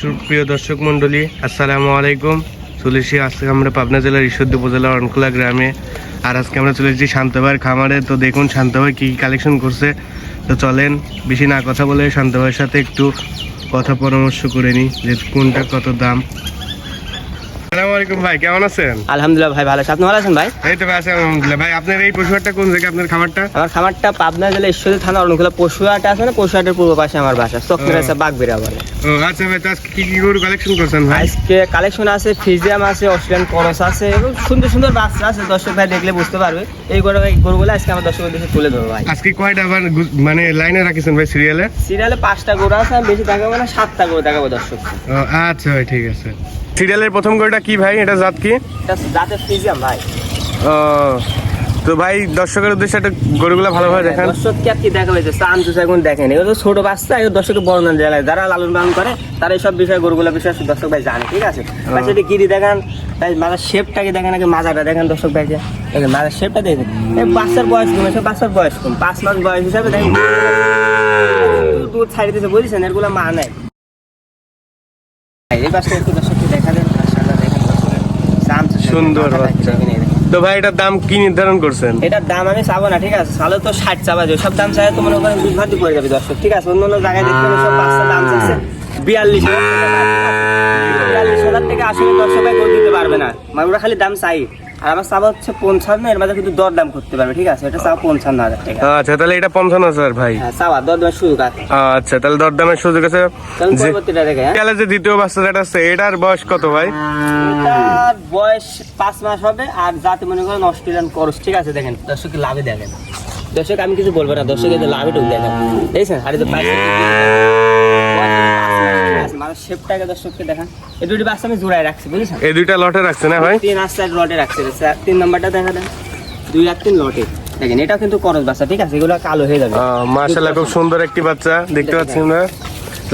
সুপ্রিয় দর্শক মন্ডলী, আসসালামু আলাইকুম। চলে এসেছি আজকে আমরা পাবনা জেলার ঈশ্বরদী উপজেলার অনখোলা গ্রামে। আর আজকে আমরা চলে এসেছি শান্ত ভাইয়ের খামারে। তো দেখুন শান্ত ভাই কী কালেকশন করছে। তো চলেন বেশি না কথা বলে শান্ত ভাইয়ের সাথে একটু কথা পরামর্শ করে নিই যে কোনটা কত দাম। আসসালামু আলাইকুম ভাই, কেমন আছেন? আলহামদুলিল্লাহ ভাই, ভালো আছি। আপনি ভালো আছেন ভাই? এই তো ভাই আছি আলহামদুলিল্লাহ। ভাই আপনার এই পশুহাটটা কোন জায়গায় আপনার খামারটা? আমার খামারটা পাবনা জেলা ঈশ্বরদী থানা অরণখোলা পশুহাট আছে না, পশুহাটের পূর্ব পাশে আমার বাসা, চকমের আছে বাগবিরা বলে। ও আচ্ছা ভাই, তো আজকে কি কি গরু কালেকশন করছেন ভাই? আজকে কালেকশন আছে, ফিজিয়াম আছে, অস্ট্রেলিয়ান করস আছে এবং সুন্দর সুন্দর বাচ্চা আছে। দর্শক ভাই দেখলে বুঝতে পারবে। এই গরুগুলো আজকে আমার দর্শকের দেশে তুলে ধরবো ভাই। আজকে কয়টা আবার মানে লাইনে রাখিছেন ভাই সিরিয়ালে? সিরিয়ালে 5টা গরু আছে, আমি বেশি দেখাবো না, 7টা গরু দেখাবো দর্শক। ও আচ্ছা ভাই, ঠিক আছে। সিরিয়ালের প্রথম গরুটা কি ভাই? এটা জাত কি? এটা জাতের ফিজিয়াম ভাই। ও তো ভাই দর্শকের উদ্দেশ্যে একটা গরুগুলো ভালোভাবে দেখান। দর্শককে আর কি দেখাবে যে চামচুস এখন দেখেন, এগুলো তো ছোট বাচ্চা, এগুলো দর্শককে বর্ণনা দেওয়া লাগে। যারা লালন পালন করে তারা এইসব বিষয় গরুগুলো বিষয় দর্শক ভাই জানে, ঠিক আছে। পাশে গিরি দেখান, মাথার শেপটাকে দেখেন, আগে মাজাটা দেখেন দর্শক ভাইকে, দেখেন মাথার শেপটা দেখেন। এই বাচ্চার বয়স কম, এসব বাচ্চার বয়স কম, 5 মাস বয়স হিসাবে দেখেন ছাড়ি দিতে বলেছেন, এরগুলো মা নেয়। এই বাচ্চা একটু দর্শককে দেখা দেন, মাশাআল্লাহ দেখেন দর্শকের চামচুস সুন্দর বাচ্চা। তো ভাই এটার দাম কি নির্ধারণ করছেন? এটার দাম আমি চাবো না, ঠিক আছে। চালে তো 60 চাবা যায়, সব দাম চাই তো মনে করেন বিভ্রান্তি পড়ে যাবে দর্শক, ঠিক আছে। অন্য অন্য জায়গায় দেখতে সব বাচ্চা দাম চাইছে 42,000 টাকা। আসলে দর্শক ভাই করে দিতে পারবে না, মানে ওরা খালি দাম চাই। আর আমার চাবা হচ্ছে 55, এর মাঝে কিন্তু দর দাম করতে পারবে, ঠিক আছে। এটা চাওয়া 55,000 টাকা। আচ্ছা তাহলে এটা 55,000 ভাই। হ্যাঁ চাওয়া দর দামের সুযোগ আছে। আচ্ছা তাহলে দরদামের সুযোগ আছে। তাহলে পরবর্তীটা দেখে, হ্যাঁ তাহলে যে দ্বিতীয় বাচ্চাটা আছে এটার বয়স কত ভাই? এটার বয়স 5 মাস হবে। আর যাতে মনে করেন অস্ট্রেলিয়ান করস, ঠিক আছে। দেখেন দর্শক লাভে দেখেন, দর্শক আমি কিছু বলবো না, দর্শক এই যে লাভে ঢুক দেখেন, দেখছেন। আর এই যে মাথার শেপটাকে দর্শককে দেখান। এই দুটি বাচ্চা আমি জোড়ায় রাখছি, বুঝেছেন। এই দুইটা লটে রাখছে না ভাই? 3 আর 4 লটে রাখছে। 3 নাম্বারটা দেখা দেন, 2 আর 3 লটে দেখেন। এটা কিন্তু করস বাচ্চা, ঠিক আছে। এগুলো কালো হয়ে যাবে। মাশাআল্লাহ খুব সুন্দর একটি বাচ্চা দেখতে পাচ্ছি আমরা।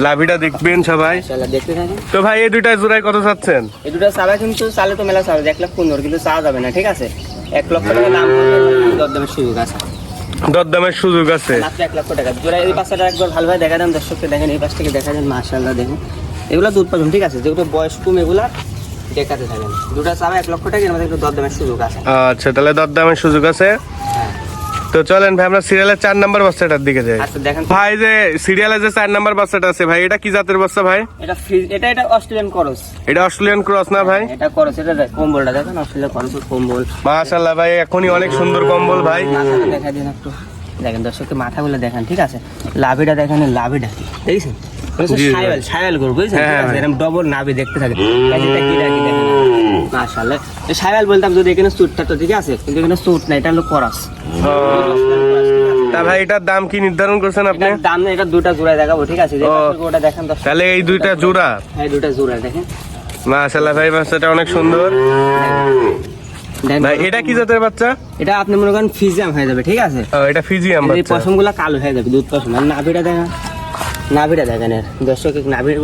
লাভিটা দেখবেন সবাই মাশাআল্লাহ দেখতে থাকেন। তো ভাই এই দুইটা জোড়ায় কত চাচ্ছেন? এই দুটো চাবা কিন্তু চালে তো মেলা চাবে 1,15,000, কিন্তু চাওয়া যাবে না, ঠিক আছে। 1 লক্ষ টাকা দাম করলে দরদামের সুযোগ আছে। দরদামের সুযোগ আছে মাত্র 1 লক্ষ টাকা জোড়া। এই বাচ্চাটা একবার ভালোভাবে দেখা দেন দর্শককে, দেখেন এই পাশ থেকে দেখা দেন। মাশাআল্লাহ দেখেন, এগুলো দুধ পাবেন, ঠিক আছে। যেগুলো বয়স কম এগুলা দেখাতে থাকেন। দুটা চাবা 1 লক্ষ টাকা, এর মধ্যে একটু দরদামের সুযোগ আছে। আচ্ছা তাহলে দরদামের সুযোগ আছে। হ্যাঁ তো চলেন ভাই আমরা সিরিয়ালের 4 নাম্বার বাচ্চাটার দিকে যাই। আচ্ছা দেখেন ভাই যে সিরিয়ালে যে 4 নাম্বার বাচ্চাটা আছে ভাই, এটা কি জাতের বাচ্চা ভাই? এটা অস্ট্রেলিয়ান করস। এটা অস্ট্রেলিয়ান ক্রস না ভাই? এটা করস, এটা কম্বলটা দেখেন, অস্ট্রেলিয়ান করসের কম্বল। মাশাআল্লাহ ভাই এখনই অনেক সুন্দর কম্বল ভাই। মাথাটা দেখা দিন একটু, দেখেন দর্শককে মাথাগুলো দেখেন, ঠিক আছে। লাভিটা দেখেন, লাভিটা দেখছেন সায়াল গরু, বুঝছেন, ঠিক আছে। এরকম ডবল নাভি দেখতে থাকে। মাশাআল্লাহ সায়াল বলতাম যদি এখানে চুট থাকতো, ঠিক আছে, কিন্তু এখানে চুট না, এটা হলো করস। তা ভাই এটার দাম কি নির্ধারণ করছেন আপনি? দাম না, এটা দুটা জোড়া দেখাবো, ঠিক আছে। ওটা দেখেন দর্শক, তাহলে এই দুইটা জোড়া? হ্যাঁ দুটা জোড়া দেখেন। মাশাআল্লাহ ভাই বাচ্চাটা অনেক সুন্দর ভাই। এটা কি জাতের বাচ্চা? এটা আপনি মনে করেন ফিজিয়াম হয়ে যাবে, ঠিক আছে। এটা ফিজিয়াম এই বাচ্চা। পশমগুলো কালো হয়ে যাবে, দুধ পশম। আর নাভিটা দেখেন, নাভিটা দেখেন এর দর্শক, নাভির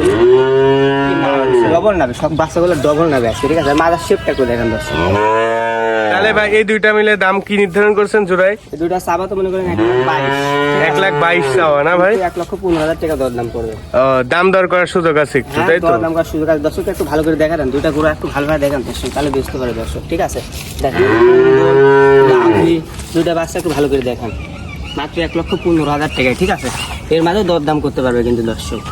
ডবল নাভি, সব বাচ্চাগুলো ডবল নাভি আছে, ঠিক আছে। মাথার শেপটা একটু দেখেন দর্শক। তাহলে ভাই এই দুইটা মিলে দাম কি নির্ধারণ করছেন জোড়ায়? এই দুটা চাবা তো মনে করেন 1,22,000 চাওয়া না ভাই? 1,15,000 টাকা দরদাম করবে। দাম দর করার সুযোগ আছে একটু, তাই তো? দরদাম করার সুযোগ আছে। দর্শক একটু ভালো করে দেখা দেন, দুইটা গরু একটু ভালোভাবে দেখেন দর্শক, তাহলে বুঝতে পারে দর্শক, ঠিক আছে। দেখেন দুইটা বাচ্চা একটু ভালো করে দেখেন। মাত্র 1,15,000 টাকায়, ঠিক আছে। এর মাঝে দরদাম করতে পারবে কিন্তু দর্শক,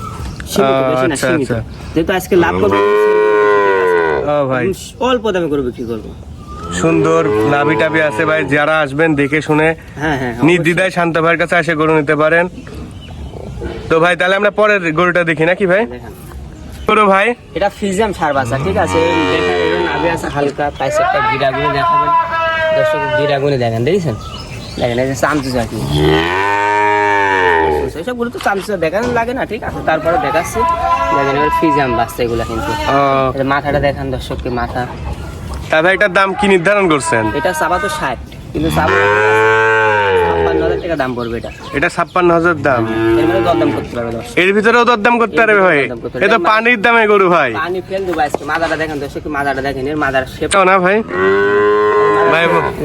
সীমিত, বেশি না, সীমিত। যেহেতু আজকে লাভ করবে ভাই অল্প দামে করে বিক্রি করবো। সুন্দর লাভি টাভি আছে ভাই, যারা আসবেন দেখে শুনে নির্দ্বিধায় শান্ত ভাইয়ের কাছে এসে গরু নিতে পারেন। তো ভাই তাহলে আমরা পরের গরুটা দেখি নাকি ভাই? গরু ভাই এটা ফিজিয়াম সার বাচ্চা, ঠিক আছে। নাভি আছে হালকা, পাইছে একটা গিরাগুনি দেখাবেন দর্শক, গিরাগুনি দেখেন, দেখেছেন, দেখেন এই যে চামচুস আর কি, এইসব গরু তো চামচুস দেখানো লাগে না, ঠিক আছে। তারপরে দেখাচ্ছি, দেখেন এবার ফিজিয়াম বাচ্চা এগুলা কিন্তু। মাথাটা দেখান দর্শককে, মাথা। তা ভাই এটার দাম কি নির্ধারণ করছেন? এটা চাবা তো 60, কিন্তু 56,000 টাকা দাম পড়বে। এটা 56,000 দাম। এর মধ্যে দরদাম করতে পারবে দর্শক, এর ভিতরেও দরদাম করতে পারবে ভাই? এ তো পানির দামে গরু ভাই। পানি ফেল দেবো আজকে। মাথাটা দেখেন দর্শক, মাথাটা দেখেন, এর মাথার শেপ না ভাই, ভাই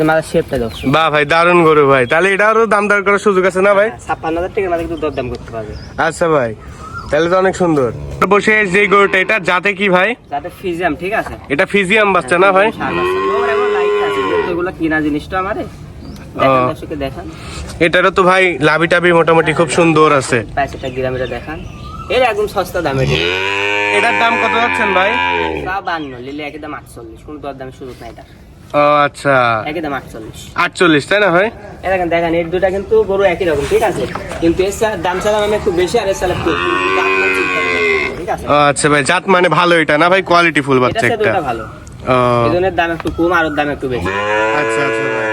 মাথার শেপটা দর্শক। বাহ ভাই দারুণ গরু ভাই। তাহলে এটারও দাম দর করার সুযোগ আছে না ভাই? 56,000 টাকার মাঝে কিন্তু দরদাম করতে পারবে। আচ্ছা ভাই, তাহলে তো অনেক সুন্দর। বসে যে গরুটা এটা জাতে কি ভাই? যাতে ফিজিয়াম, ঠিক আছে। এটা ফিজিয়াম বাচ্চা না ভাই? ষাঁড় বাচ্চা। ওর এখন লাইফে আছে, কিন্তু এগুলো কিনা জিনিসটা আমারে দেখান, দর্শককে দেখান। এটারও তো ভাই লাভি টাবি মোটামুটি খুব সুন্দর আছে। পয়সাটা গ্রামের দেখান, এর একদম সস্তা দামে। এটার দাম কত যাচ্ছেন ভাই? 52 লিলে একই দাম 48, কোনো দর দামে সুযোগ নাই এটা। ও আচ্ছা, একই দাম 48। 48 তাই না ভাই? এই দেখেন দেখেন, এর দুটা কিন্তু গরু একই রকম, ঠিক আছে, কিন্তু এর দাম চালাম আমি একটু বেশি, আর এর চালাম একটু দাম কম, ঠিক আছে। ও আচ্ছা ভাই, জাত মানে ভালো এটা না ভাই? কোয়ালিটি ফুল বাচ্চা এটা একটা। দুটা ভালো, ও এই জন্য দাম একটু কম আর ওর দাম একটু বেশি। আচ্ছা আচ্ছা ভাই।